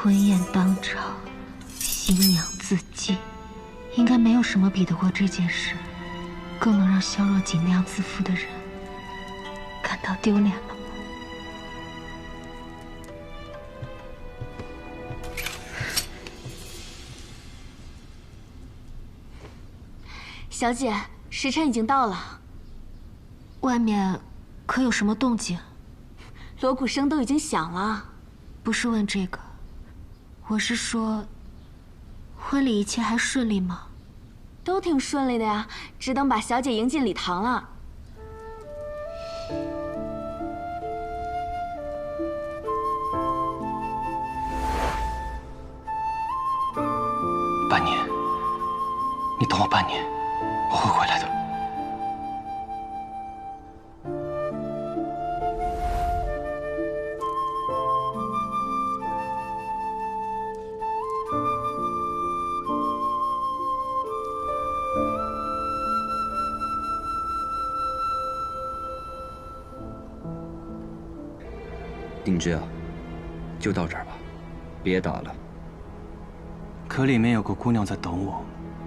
婚宴当场，新娘自尽，应该没有什么比得过这件事更能让萧若锦那样自负的人感到丢脸了吗？小姐，时辰已经到了。外面可有什么动静？锣鼓声都已经响了。不是问这个，我是说，婚礼一切还顺利吗？都挺顺利的呀，只等把小姐迎进礼堂了。半年，你等我半年，我会回来的。丁之啊，就到这儿吧，别打了。可里面有个姑娘在等我，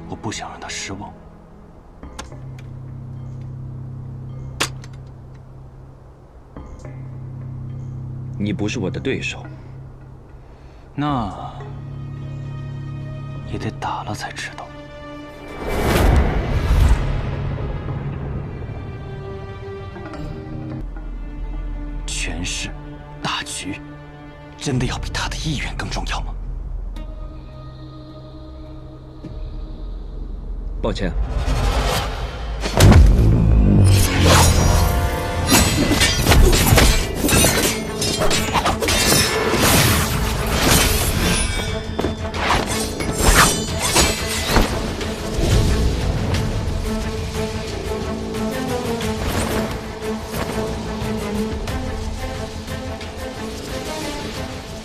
我不想让她失望。你不是我的对手，那也得打了才知道。权势、大局，真的要比他的意愿更重要吗？抱歉。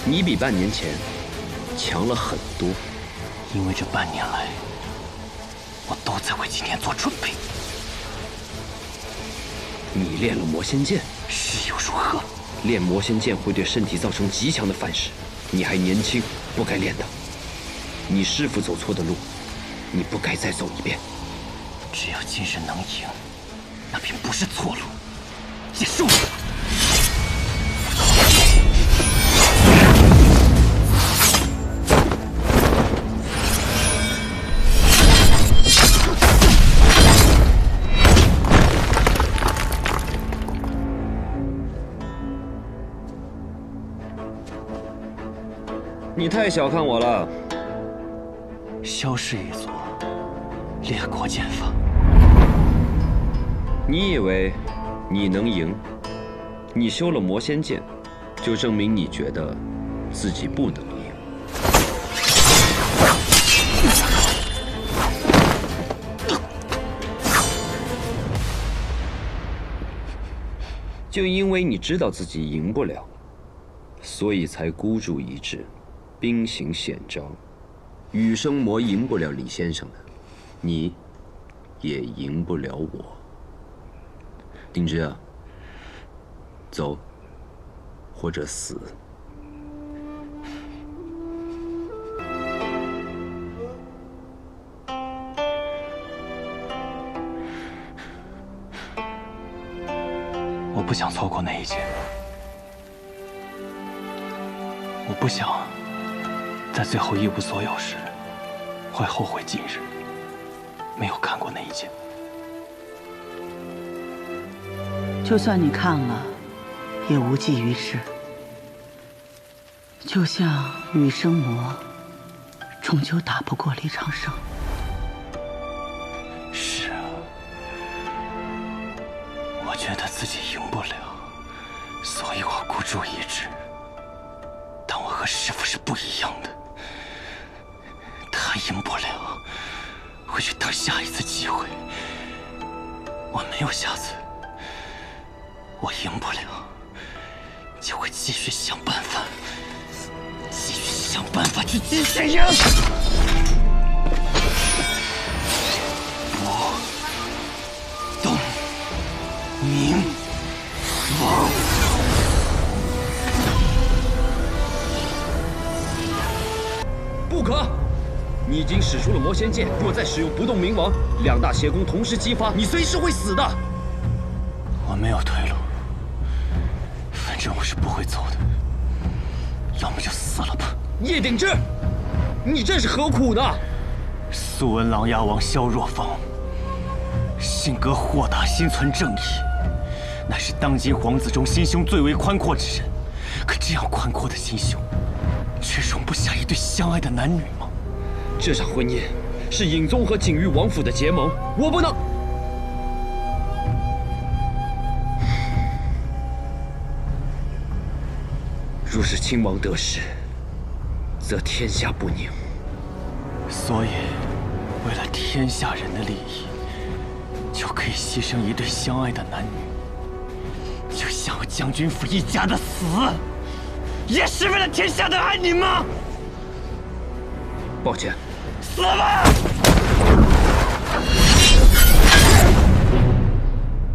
你比半年前强了很多，因为这半年来，我都在为今天做准备。你练了魔仙剑，是又如何？练魔仙剑会对身体造成极强的反噬，你还年轻，不该练的。你师父走错的路，你不该再走一遍。只要今日能赢，那便不是错路。结束。你太小看我了。萧氏一族，列国剑法。你以为你能赢？你修了魔仙剑，就证明你觉得自己不能赢。就因为你知道自己赢不了，所以才孤注一掷，兵行险招。羽生魔赢不了李先生的，你也赢不了我。丁之啊，走，或者死。我不想错过那一劫，我不想在最后一无所有时会后悔今日没有看过那一劫。就算你看了，也无济于事。就像羽生魔，终究打不过李长生。是啊，我觉得自己赢不了，所以我孤注一掷。但我和师父是不一样的，他赢不了，会去等下一次机会。我没有下次，我赢不了，就会继续想办法，继续想办法去继续赢。不动明王。你已经使出了魔仙剑，若再使用不动明王，两大邪功同时激发，你随时会死的。我没有退路，反正我是不会走的，要么就死了吧。叶鼎之，你这是何苦呢？素闻琅琊王萧若风，性格豁达，心存正义，乃是当今皇子中心胸最为宽阔之人。可这样宽阔的心胸，却容不下一对相爱的男女吗？这场婚姻是尹宗和景玉王府的结盟，我不能。若是亲王得势，则天下不宁。所以，为了天下人的利益，就可以牺牲一对相爱的男女，就像我将军府一家的死，也是为了天下的安宁吗？抱歉。死吧！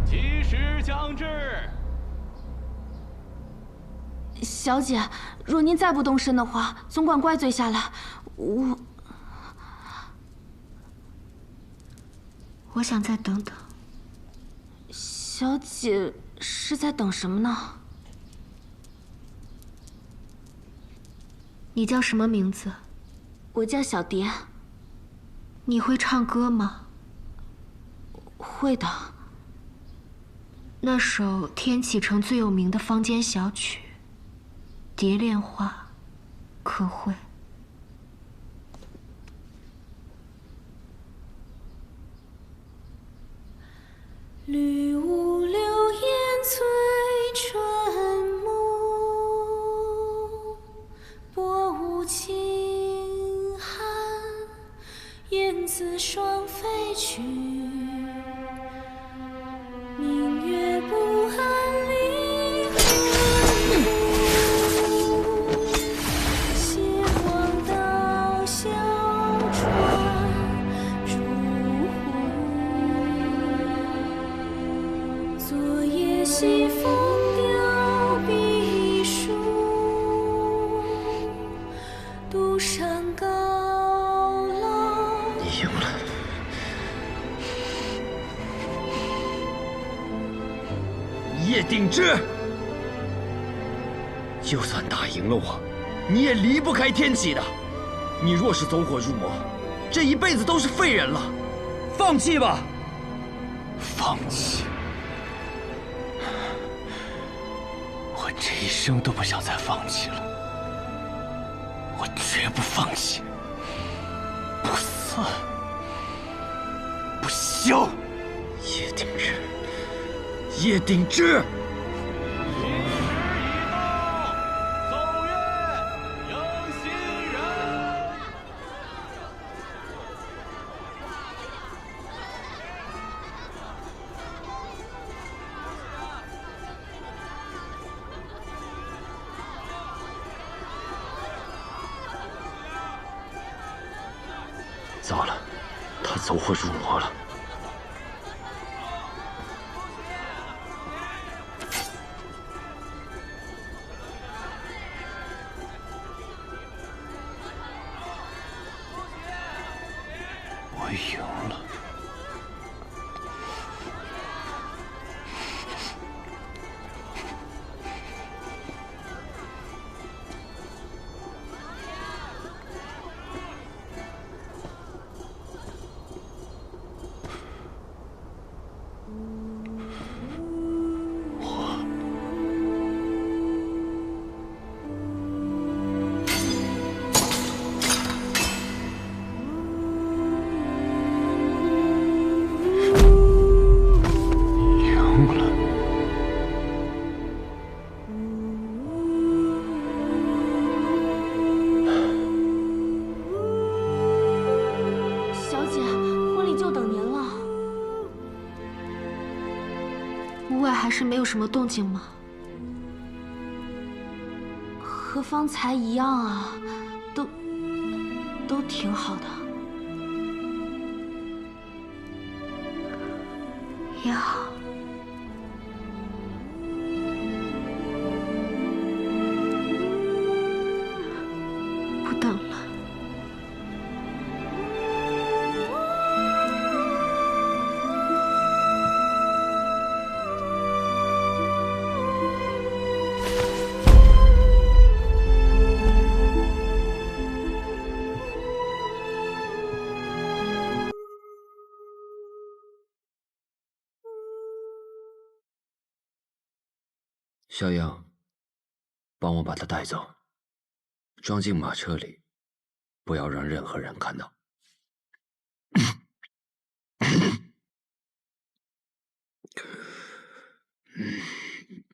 及时将至。小姐，若您再不动身的话，总管怪罪下来，我想再等等。小姐是在等什么呢？你叫什么名字？我叫小蝶。你会唱歌吗？会的。那首天启城最有名的坊间小曲《蝶恋花》，可会？绿芜流烟醉春暮，薄雾轻寒，燕子双飞去。明月不安离恨路，斜望道小船逐户。昨夜西风凋碧树，独上高楼。你赢了。叶鼎之，就算打赢了我，你也离不开天启的。你若是走火入魔，这一辈子都是废人了。放弃吧。放弃？我这一生都不想再放弃了。我绝不放弃，不死，不休。叶鼎之，叶鼎之。吉时已到，奏乐迎新人。糟了，他走火入魔了。我赢了。小姐，婚礼就等您了。屋外还是没有什么动静吗？和方才一样啊，都挺好的。也好。不等了。小杨，帮我把他带走，装进马车里，不要让任何人看到。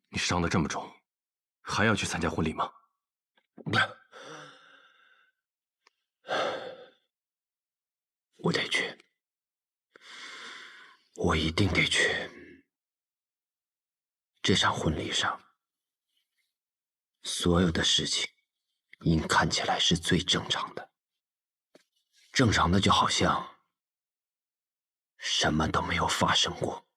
你伤得这么重，还要去参加婚礼吗？我得去，我一定得去。这场婚礼上，所有的事情应看起来是最正常的，正常的就好像什么都没有发生过。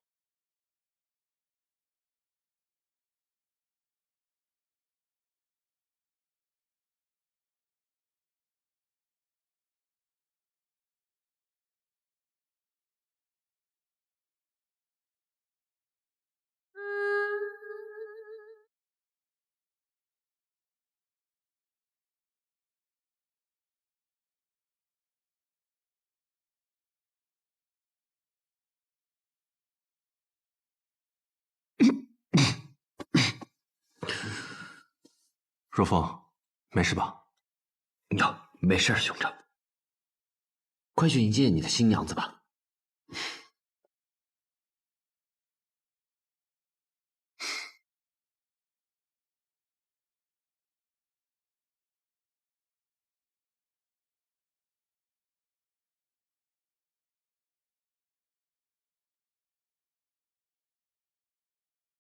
若风，没事吧？没事，兄长。快去迎接你的新娘子吧。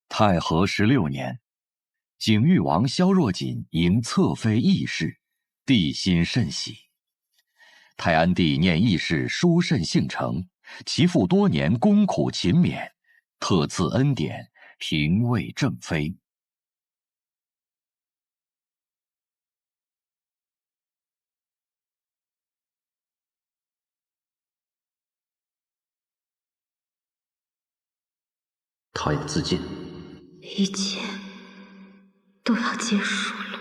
太和16年，景裕王萧若锦迎侧妃义氏，帝心甚喜。太安帝念义氏书甚性诚，其父多年功苦勤勉，特赐恩典，平魏正妃。他要自尽。一切都要结束了。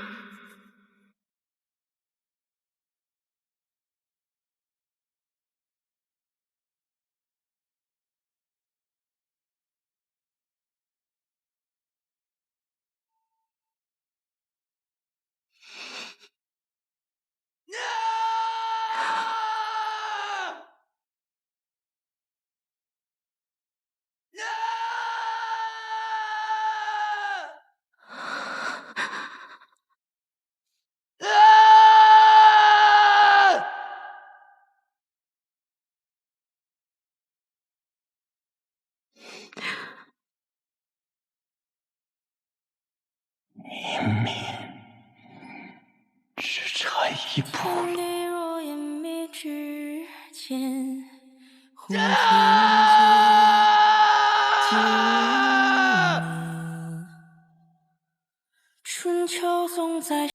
明明只差一步了。若烟灭之前，红春秋总在。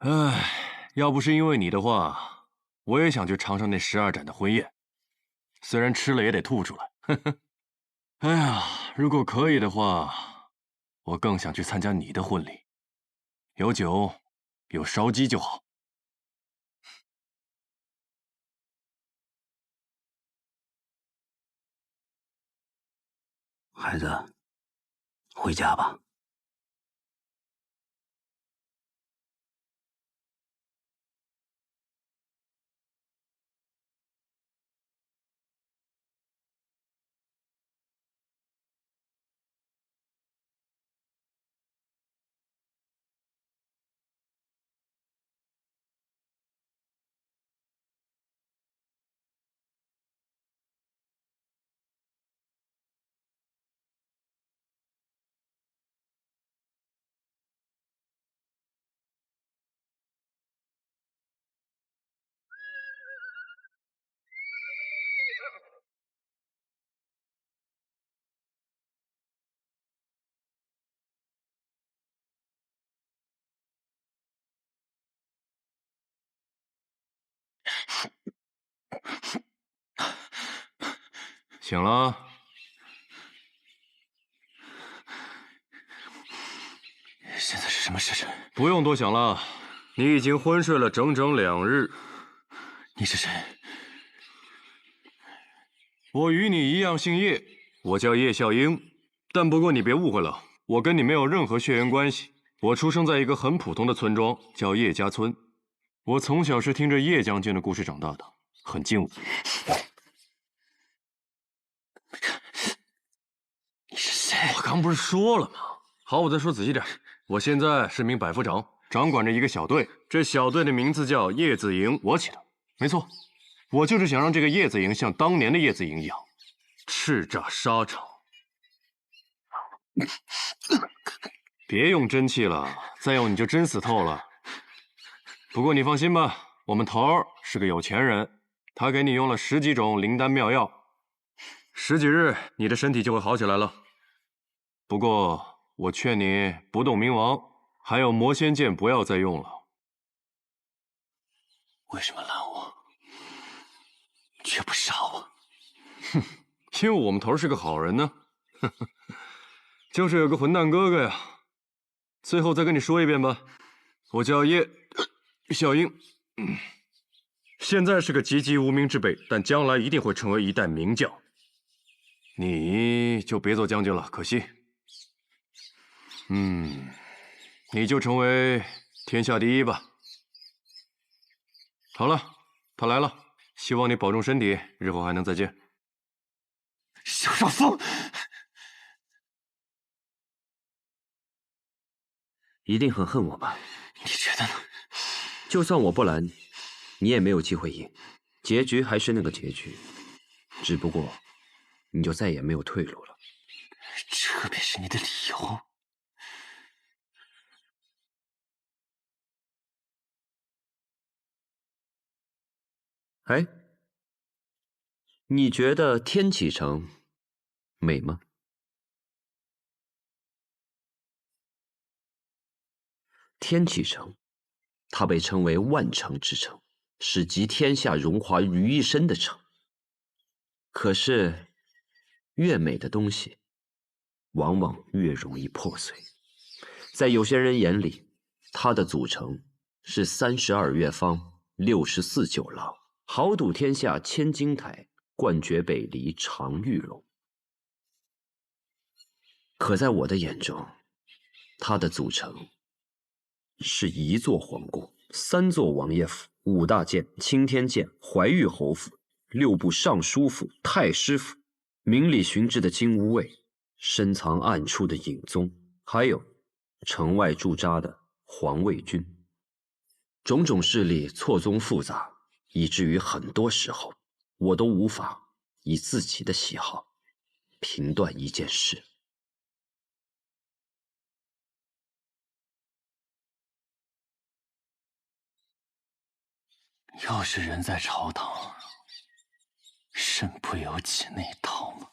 唉，要不是因为你的话，我也想去尝尝那12盏的婚宴，虽然吃了也得吐出来。呵呵。哎呀，如果可以的话，我更想去参加你的婚礼，有酒，有烧鸡就好。孩子，回家吧。醒了？现在是什么时辰？不用多想了，你已经昏睡了整整2日。你是谁？我与你一样姓叶，我叫叶笑英。但不过你别误会了，我跟你没有任何血缘关系。我出生在一个很普通的村庄，叫叶家村。我从小是听着叶将军的故事长大的，很敬我。你是谁？我刚不是说了吗？好，我再说仔细点。我现在是名百夫长，掌管着一个小队。这小队的名字叫叶子营，我起的。没错，我就是想让这个叶子营像当年的叶子营一样，叱咤沙场。别用真气了，再用你就真死透了。不过你放心吧，我们头儿是个有钱人，他给你用了10几种灵丹妙药，10几日你的身体就会好起来了。不过我劝你不动明王，还有魔仙剑不要再用了。为什么拦我，却不杀我？哼，因为我们头儿是个好人呢。就是有个混蛋哥哥呀。最后再跟你说一遍吧，我叫叶笑英，现在是个籍籍无名之辈，但将来一定会成为一代名将。你就别做将军了，可惜。你就成为天下第一吧。好了，他来了，希望你保重身体，日后还能再见。小少峰，一定很恨我吧？你觉得呢？就算我不拦，你也没有机会赢，结局还是那个结局，只不过你就再也没有退路了。这便是你的理由？哎，你觉得天启城美吗？天启城，它被称为万城之城，是集天下荣华于一身的城。可是，越美的东西，往往越容易破碎。在有些人眼里，它的组成是32月方，64酒廊，豪赌天下千金台，冠绝北离常玉龙。可在我的眼中，它的组成是1座皇宫，3座王爷府，5大监、青天监、怀玉侯府，6部尚书府、太师府，明里寻之的金吾卫，深藏暗处的尹宗，还有城外驻扎的黄卫军。种种势力错综复杂，以至于很多时候，我都无法以自己的喜好评断一件事。要是人在朝堂，身不由己那一套吗？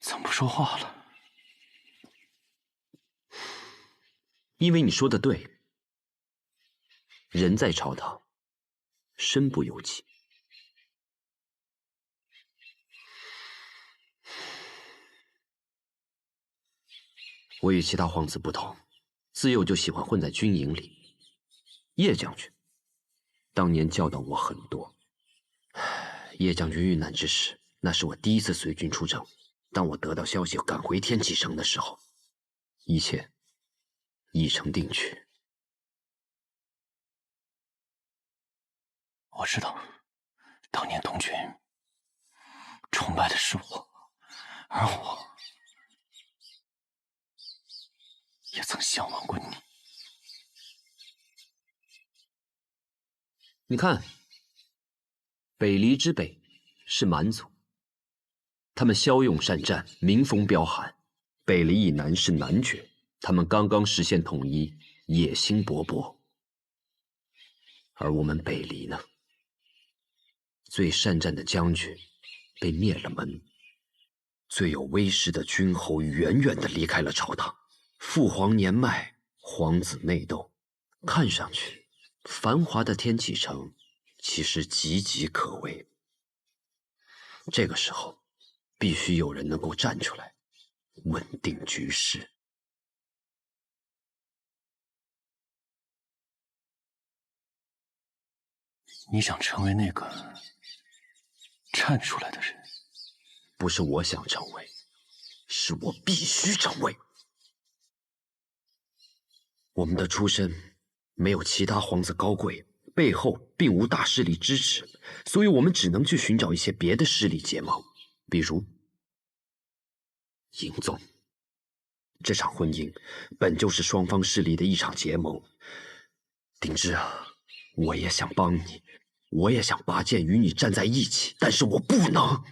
怎么不说话了？因为你说的对，人在朝堂，身不由己。我与其他皇子不同，自幼就喜欢混在军营里。叶将军当年教导我很多。叶将军遇难之时，那是我第一次随军出征。当我得到消息赶回天启城的时候，一切已成定局。我知道，当年东军崇拜的是我，而我也曾向往过你。你看，北离之北是蛮族，他们骁勇善战，民风彪悍；北离以南是男爵，他们刚刚实现统一，野心勃勃。而我们北离呢？最善战的将军被灭了门，最有威势的君侯远远地离开了朝堂，父皇年迈，皇子内斗，看上去繁华的天启城其实岌岌可危。这个时候，必须有人能够站出来，稳定局势。你想成为那个站出来的人？不是我想成为，是我必须成为。我们的出身没有其他皇子高贵，背后并无大势力支持，所以我们只能去寻找一些别的势力结盟，比如嬴宗。这场婚姻本就是双方势力的一场结盟。鼎之啊，我也想帮你，我也想拔剑与你站在一起，但是我不能，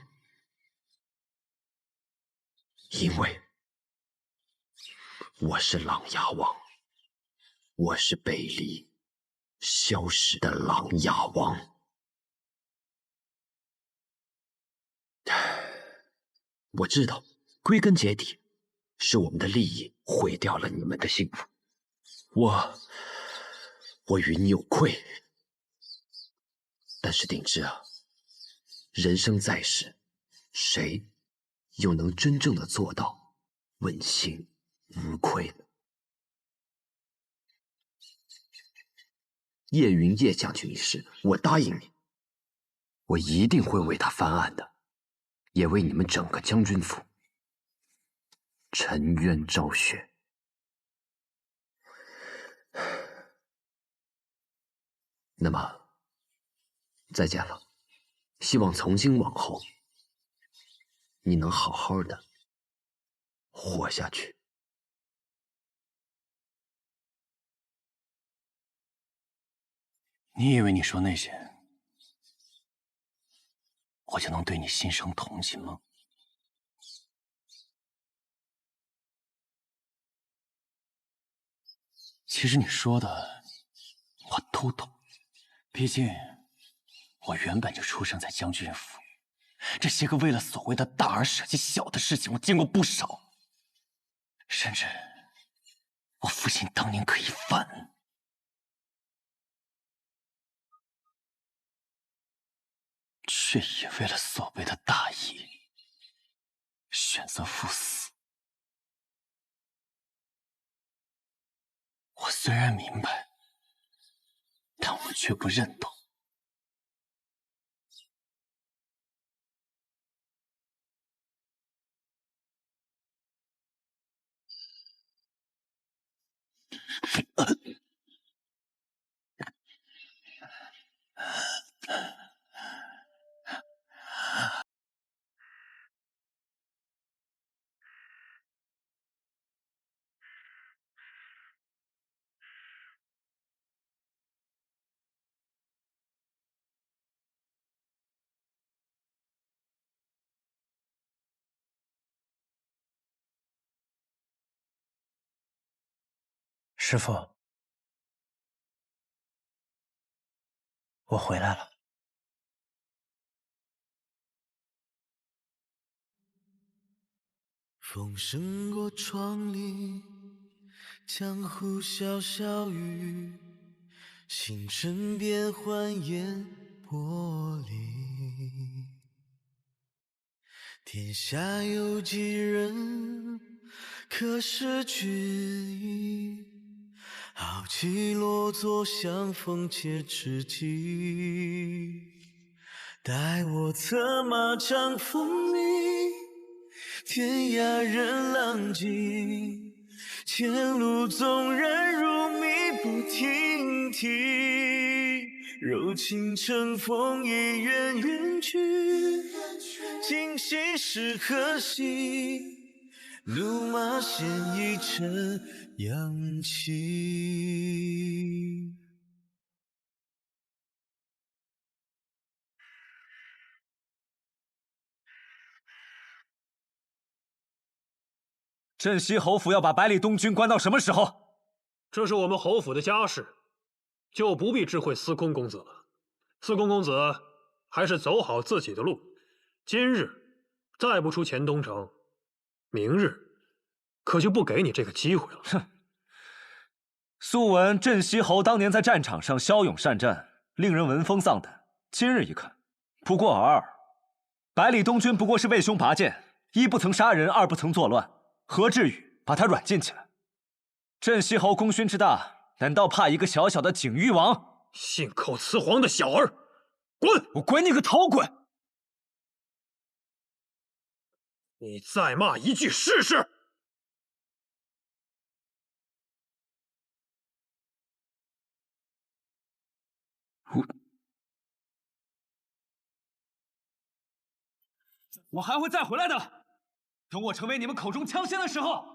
因为我是琅琊王，我是北离消失的琅琊王。我知道，归根结底，是我们的利益毁掉了你们的幸福。我与你有愧，但是鼎之啊，人生在世，谁又能真正的做到问心无愧呢？叶云叶将军一事，我答应你，我一定会为他翻案的，也为你们整个将军府沉冤昭雪。那么，再见了。希望从今往后，你能好好的活下去。你以为你说那些，我就能对你心生同情吗？其实你说的，我都懂。毕竟，我原本就出生在将军府，这些个为了所谓的大而舍弃小的事情，我见过不少。甚至，我父亲当年可以反，却也为了所谓的大义，选择赴死。我虽然明白，但我却不认同。师父，我回来了。风声过窗里，江湖潇潇雨，星辰变幻烟波里。天下有几人可识君意？豪气落座相逢且知己。待我策马长风里，天涯任浪迹。前路纵然如迷不停蹄，柔情乘风已远远去。今夕是何夕？怒马现一尘扬起。镇西侯府要把百里东军关到什么时候？这是我们侯府的家事，就不必知会司空公子了。司空公子还是走好自己的路。今日再不出钱东城，明日可就不给你这个机会了。哼！素闻镇西侯当年在战场上骁勇善战，令人闻风丧胆。今日一看，不过尔尔。百里东军不过是为兄拔剑，一不曾杀人，二不曾作乱。何至于把他软禁起来？镇西侯功勋之大，难道怕一个小小的景誉王？信口雌黄的小儿，滚！我滚你个头，滚！你再骂一句试试！我还会再回来的。等我成为你们口中枪仙的时候。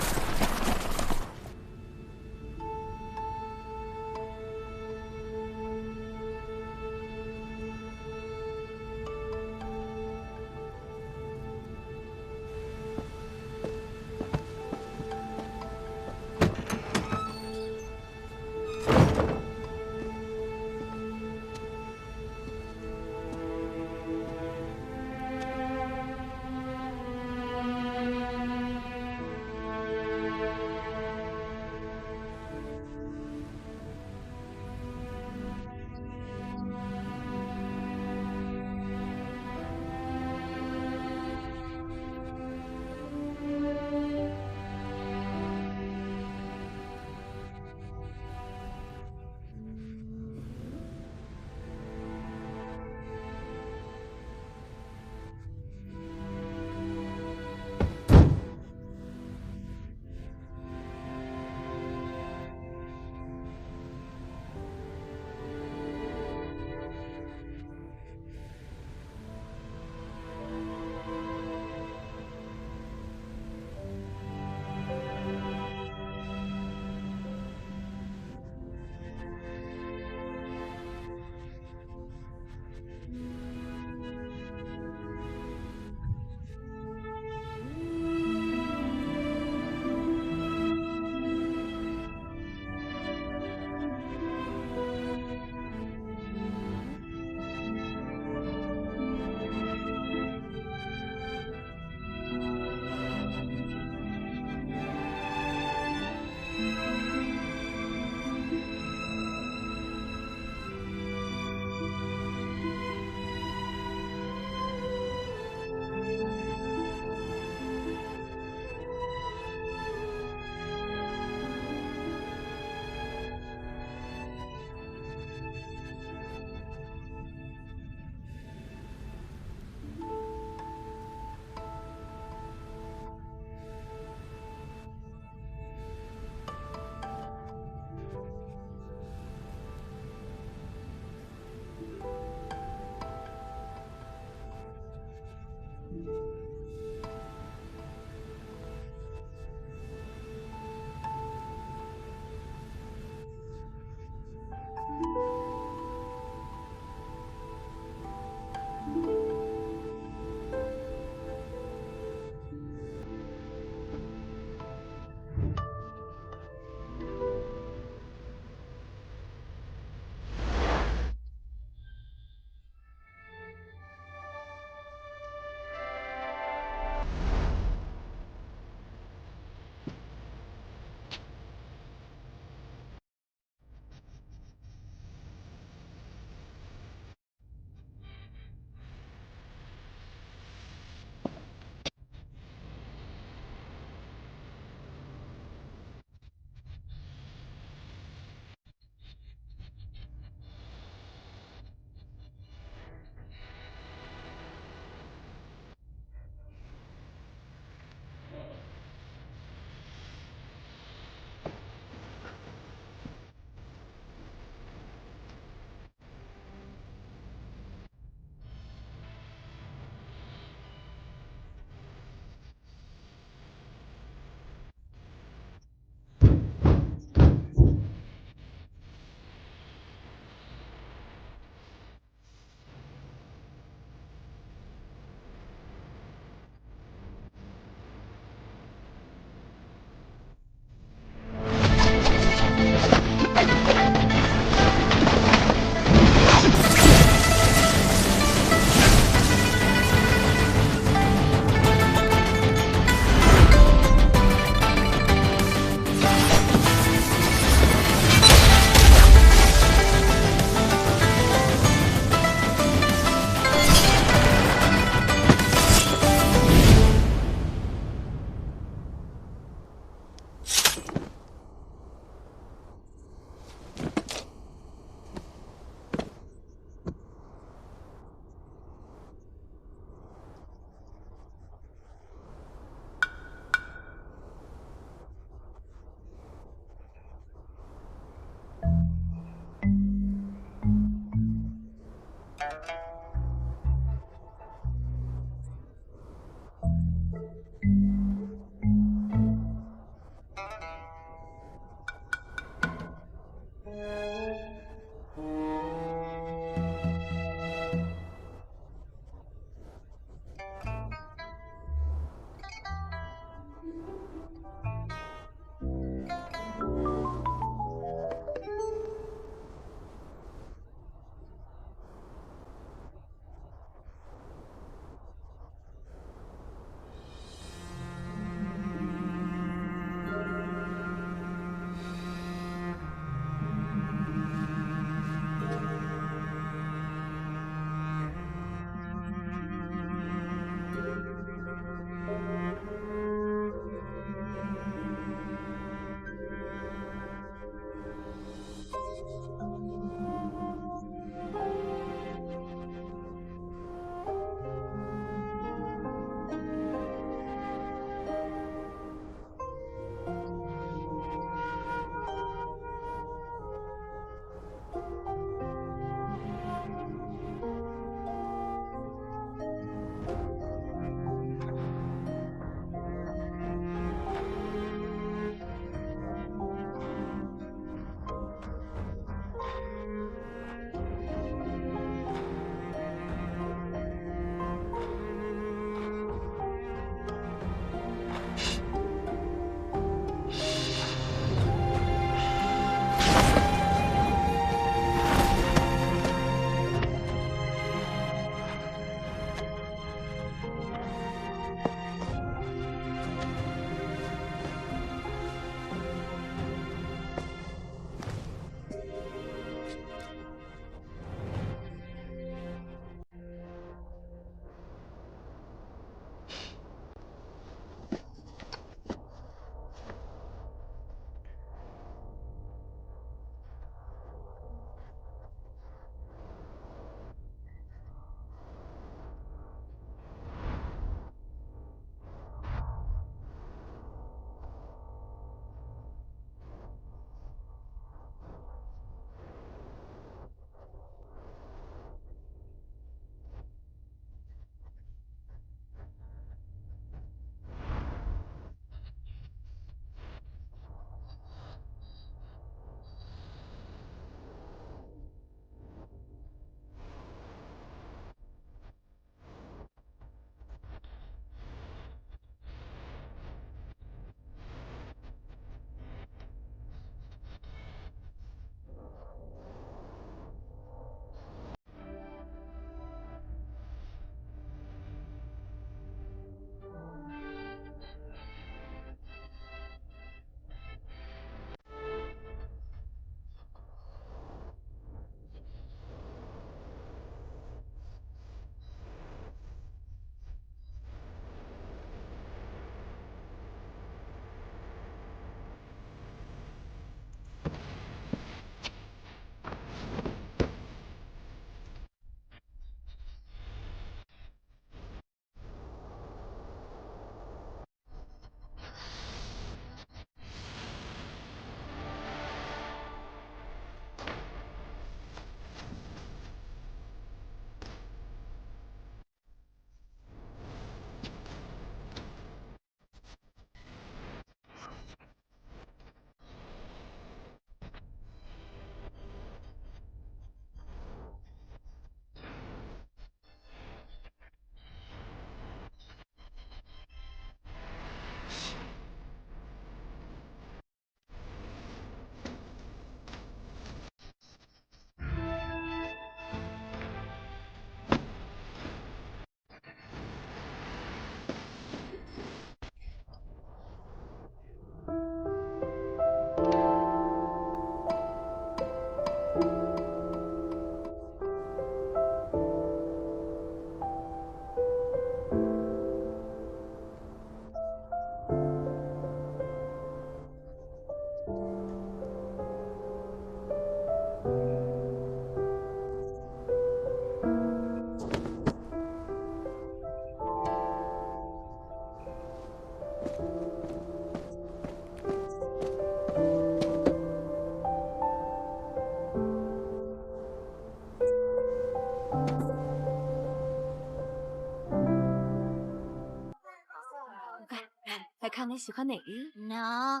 来看看喜欢哪个？No，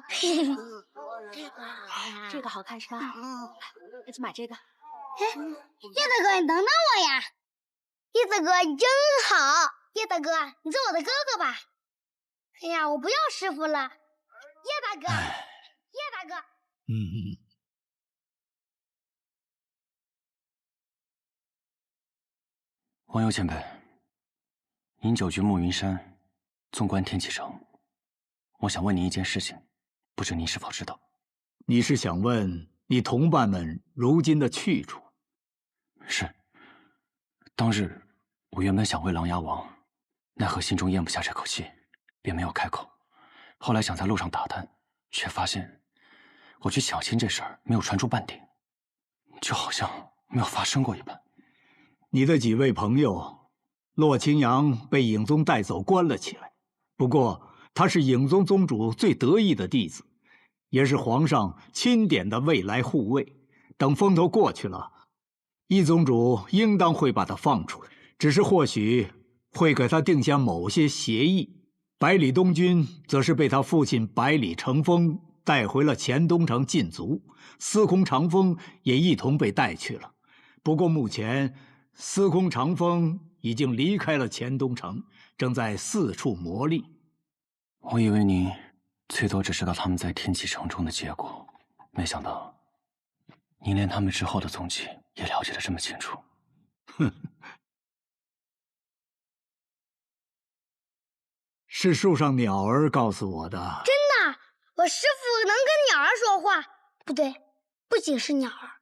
这个好看是吧？那就买这个。叶大哥，你等等我呀！叶大哥，你真好。叶大哥，你做我的哥哥吧。哎呀，我不要师傅了。叶大哥，叶大哥。王友前辈，饮酒居暮云山，纵观天启城。我想问您一件事情，不知您是否知道？你是想问你同伴们如今的去处？是。当日我原本想为琅琊王，奈何心中咽不下这口气，便没有开口。后来想在路上打探，却发现我去抢亲这事儿没有传出半点，就好像没有发生过一般。你的几位朋友，洛清扬被影宗带走关了起来。不过他是影宗宗主最得意的弟子，也是皇上钦点的未来护卫。等风头过去了，一宗主应当会把他放出来，只是或许会给他定下某些协议。百里东军则是被他父亲百里成风带回了黔东城禁足，司空长风也一同被带去了。不过目前司空长风已经离开了黔东城，正在四处磨砺。我以为您最多只知道他们在天启城中的结果，没想到您连他们之后的踪迹也了解得这么清楚。哼，是树上鸟儿告诉我的。真的，我师傅能跟鸟儿说话。不对，不仅是鸟儿，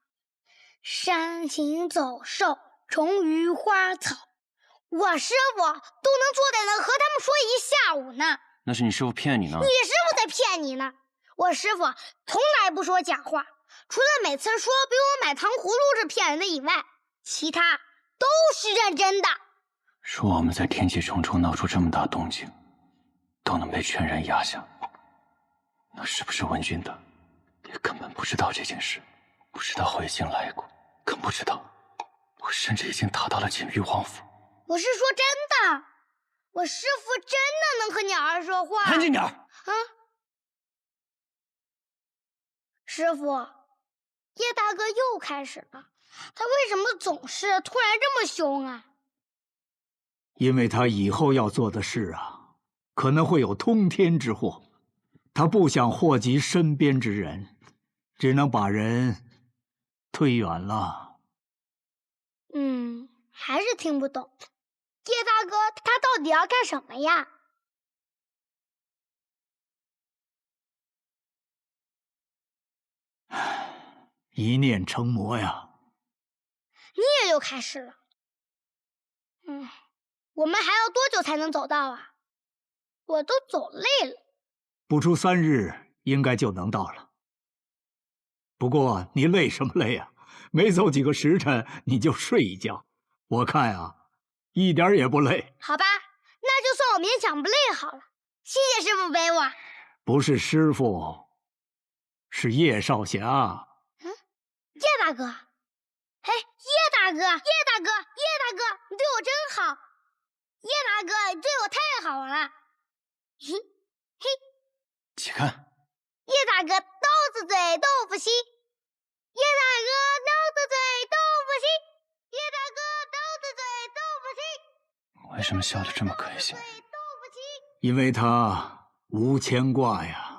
山禽走兽、虫鱼花草，我师傅都能坐在那和他们说一下午呢。那是你师傅骗你呢。你师傅在骗你呢。我师傅从来不说假话，除了每次说给我买糖葫芦是骗人的以外，其他都是认真的。说我们在天启城中闹出这么大动静，都能被全然压下，那是不是文君的也根本不知道这件事，不知道我已经来过，更不知道我甚至已经达到了锦玉王府。我是说真的，我师傅真的能和鸟儿说话。安静点儿！啊，师傅，叶大哥又开始了，他为什么总是突然这么凶啊？因为他以后要做的事啊，可能会有通天之祸，他不想祸及身边之人，只能把人推远了。还是听不懂，叶大哥他到底要干什么呀？一念成魔呀！你也又开始了。我们还要多久才能走到啊？我都走累了。不出3日，应该就能到了。不过你累什么累啊？没走几个时辰，你就睡一觉。我看啊，一点也不累。好吧，那就算我勉强不累好了。谢谢师傅陪我。不是师傅，是叶少侠。叶大哥，嘿，叶大哥，叶大哥，叶大哥，你对我真好。叶大哥，你对我太好了。嘿，嘿，且看，叶大哥刀子嘴豆腐心，叶大哥刀子嘴豆腐心，叶大哥刀子嘴豆腐心。为什么笑得这么开心？因为他无牵挂呀。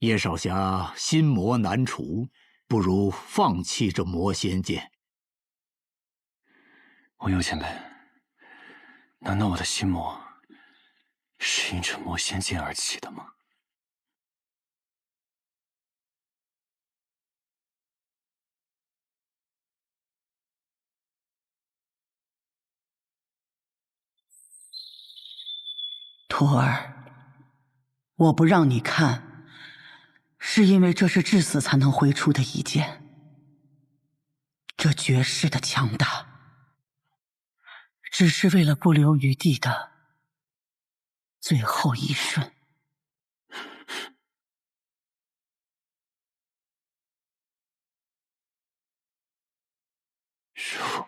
叶少侠心魔难除，不如放弃这魔仙剑。我有前辈，难道我的心魔是因这魔仙剑而起的吗？徒儿，我不让你看，是因为这是至死才能挥出的一剑。这绝世的强大，只是为了不留余地的最后一瞬。师父，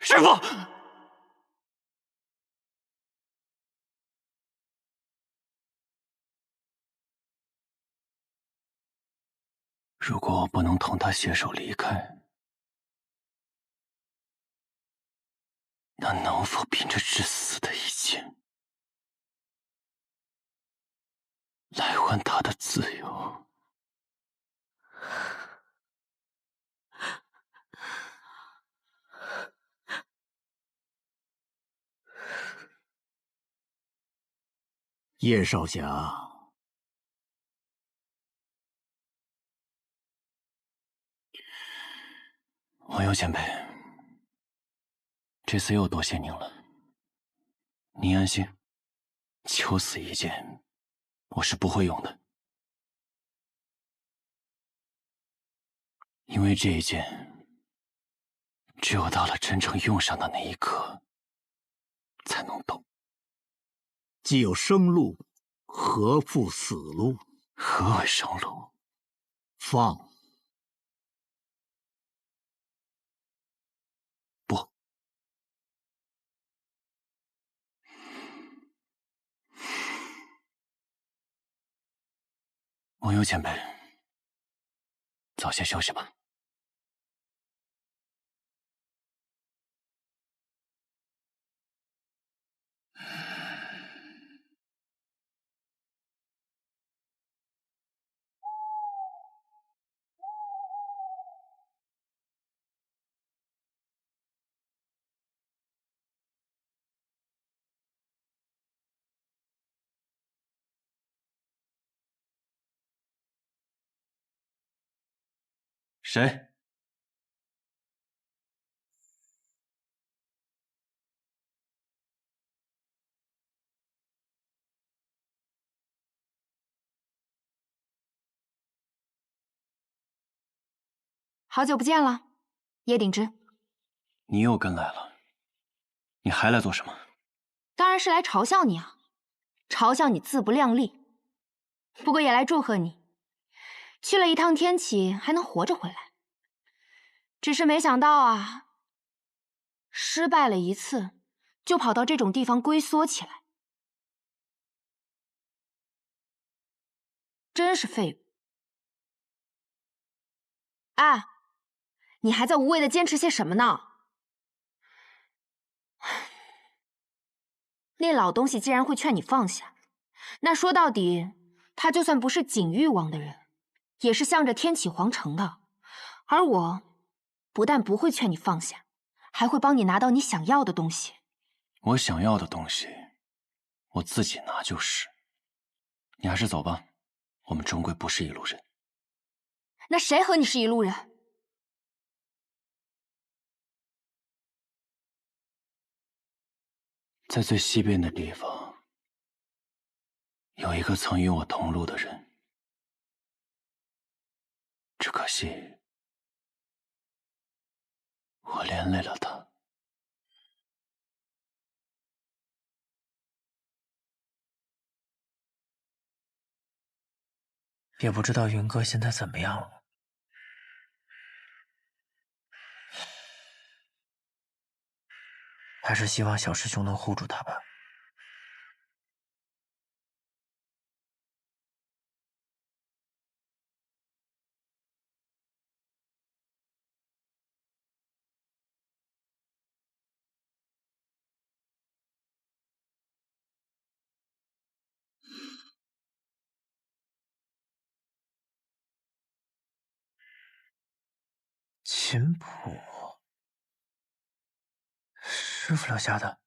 师父！如果我不能同他携手离开，那能否凭着至死的一剑，来换他的自由？叶少侠，王佑前辈，这次又多谢您了。您安心，求死一剑，我是不会用的。因为这一剑，只有到了真正用上的那一刻，才能动。既有生路，何负死路？何为生路？放。不。王佑前辈，早些休息吧。谁？好久不见了，叶鼎之。你又跟来了，你还来做什么？当然是来嘲笑你啊，嘲笑你自不量力。不过也来祝贺你，去了一趟天启还能活着回来。只是没想到啊，失败了一次，就跑到这种地方龟缩起来，真是废物。啊，你还在无谓的坚持些什么呢？那老东西既然会劝你放下，那说到底，他就算不是景誉王的人，也是向着天启皇城的。而我，不但不会劝你放下，还会帮你拿到你想要的东西。我想要的东西，我自己拿就是。你还是走吧，我们终归不是一路人。那谁和你是一路人？在最西边的地方，有一个曾与我同路的人，只可惜我连累了他。也不知道云哥现在怎么样了。还是希望小师兄能护住他吧。琴谱，师傅留下的。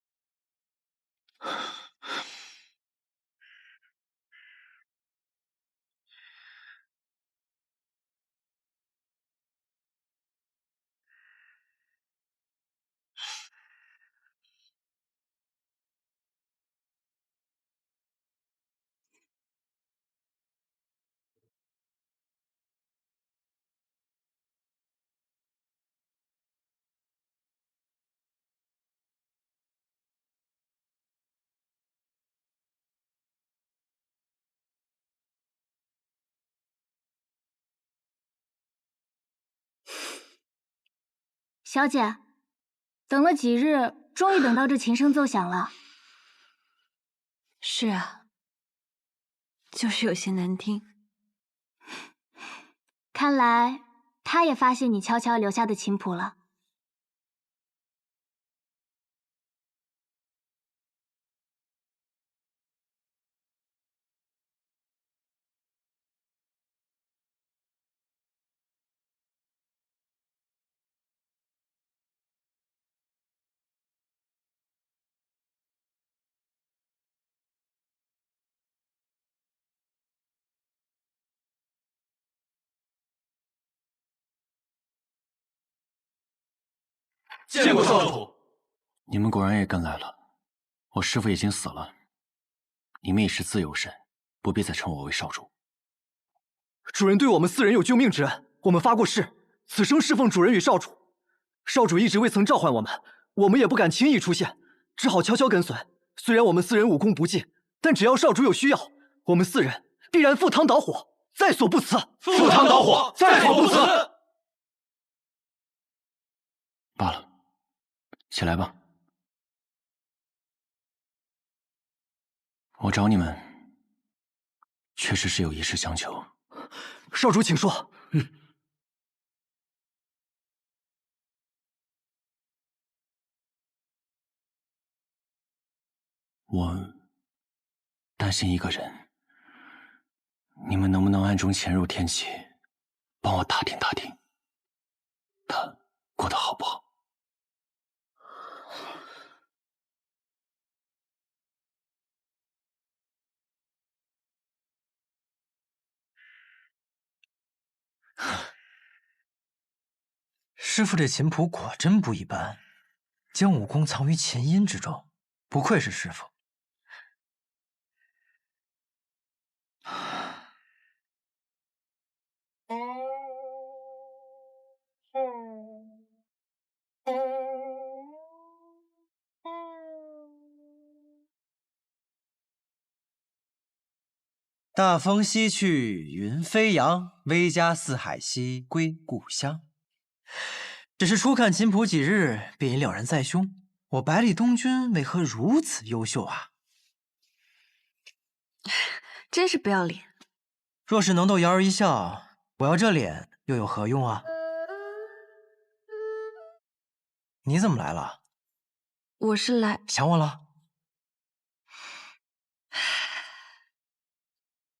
小姐，等了几日，终于等到这琴声奏响了。是啊，就是有些难听。看来他也发现你悄悄留下的琴谱了。见过少主。你们果然也跟来了。我师父已经死了，你们已是自由身，不必再称我为少主。主人对我们4人有救命之恩，我们发过誓，此生侍奉主人与少主。少主一直未曾召唤我们，我们也不敢轻易出现，只好悄悄跟随。虽然我们4人武功不济，但只要少主有需要，我们4人必然赴汤蹈火，在所不辞。赴汤蹈火，在所不辞。罢了，起来吧。我找你们，确实是有一事相求。少主，请说。我担心一个人，你们能不能暗中潜入天启，帮我打听打听，他过得好不好？师傅这琴谱果真不一般，将武功藏于琴音之中，不愧是师傅。大风西去云飞扬，威加四海西归故乡。只是初看琴谱几日，便已了然在胸。我百里东君为何如此优秀啊？真是不要脸！若是能逗瑶儿一笑，我要这脸又有何用啊？你怎么来了？我是来想我了？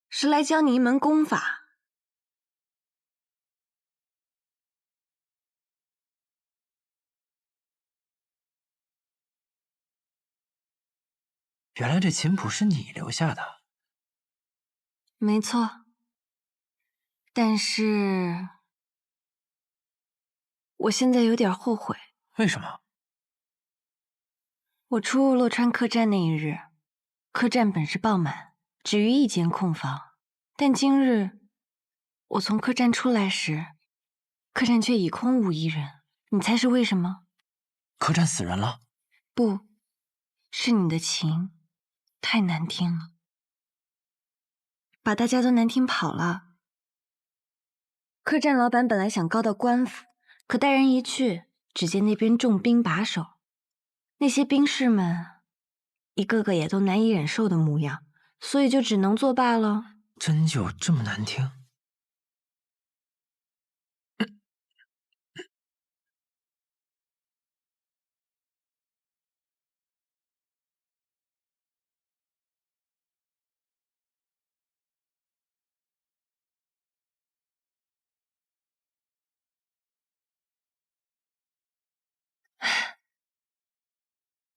是来教你一门功法。原来这琴谱是你留下的。没错，但是我现在有点后悔。为什么？我出入洛川客栈那一日，客栈本是爆满，只余1间空房。但今日我从客栈出来时，客栈却已空无一人。你猜是为什么？客栈死人了？不，是你的琴太难听了，把大家都难听跑了。客栈老板本来想告到官府，可带人一去，只见那边重兵把守，那些兵士们一个个也都难以忍受的模样，所以就只能作罢了。真就这么难听？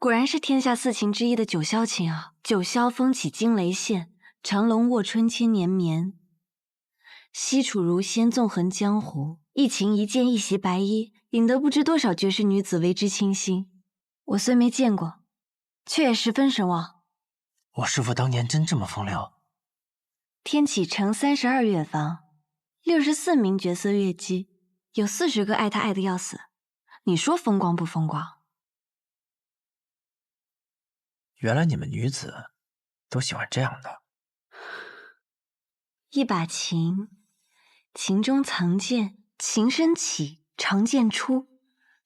果然是天下四秦之一的九霄琴啊！九霄风起惊雷现，长龙卧春千年眠。西楚如仙纵横江湖，一琴一剑一袭白衣，引得不知多少绝世女子为之倾心。我虽没见过，却也十分神往。我师父当年真这么风流？天启城32乐坊，64名绝色乐姬，有40个爱他爱得要死。你说风光不风光？原来你们女子都喜欢这样的。一把琴，琴中藏剑，琴声起，长剑出。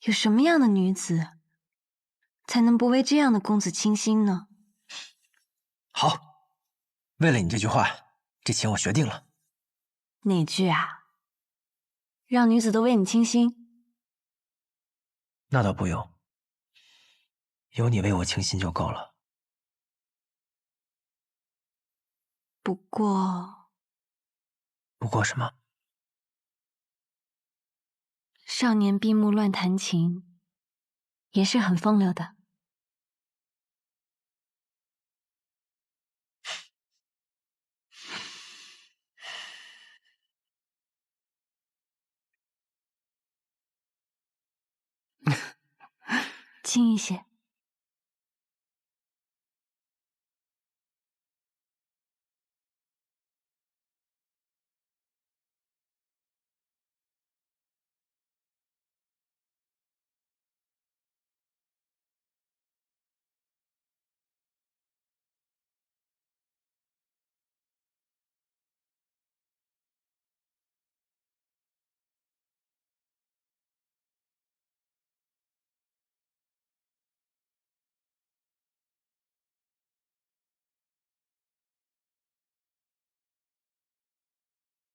有什么样的女子才能不为这样的公子倾心呢？好，为了你这句话，这琴我学定了。哪句啊？让女子都为你倾心？那倒不用，有你为我倾心就够了。不过什么？少年闭目乱弹琴，也是很风流的。轻一些。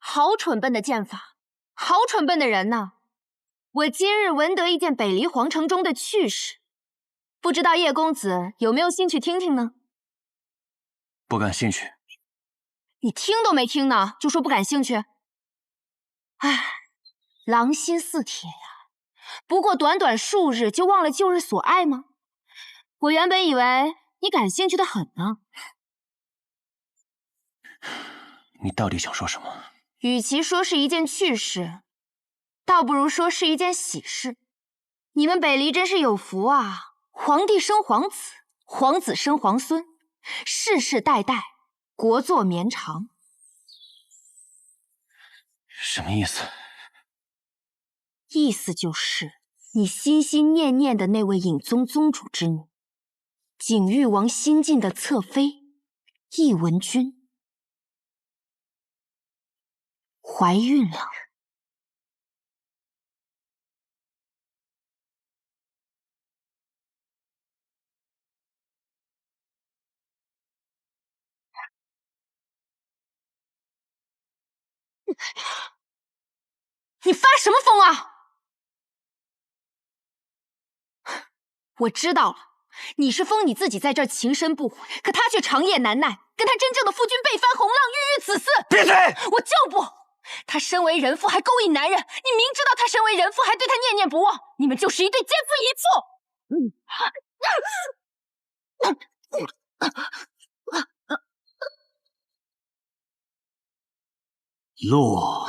好蠢笨的剑法，好蠢笨的人呐！我今日闻得一件北离皇城中的趣事，不知道叶公子有没有兴趣听听呢？不感兴趣。你听都没听呢，就说不感兴趣？唉，狼心似铁呀！不过短短数日就忘了旧日所爱吗？我原本以为你感兴趣的很呢。你到底想说什么？与其说是一件趣事，倒不如说是一件喜事。你们北离真是有福啊！皇帝生皇子，皇子生皇孙，世世代代国祚绵长。什么意思？意思就是你心心念念的那位影宗宗主之女，景誉王新晋的侧妃易文君怀孕了。你发什么疯啊？我知道了，你是疯你自己在这儿情深不悔，可他却长夜难耐，跟他真正的夫君被翻红浪，郁郁此死。闭嘴！我就不！他身为人妇还勾引男人，你明知道他身为人妇还对他念念不忘，你们就是一对奸夫淫妇。洛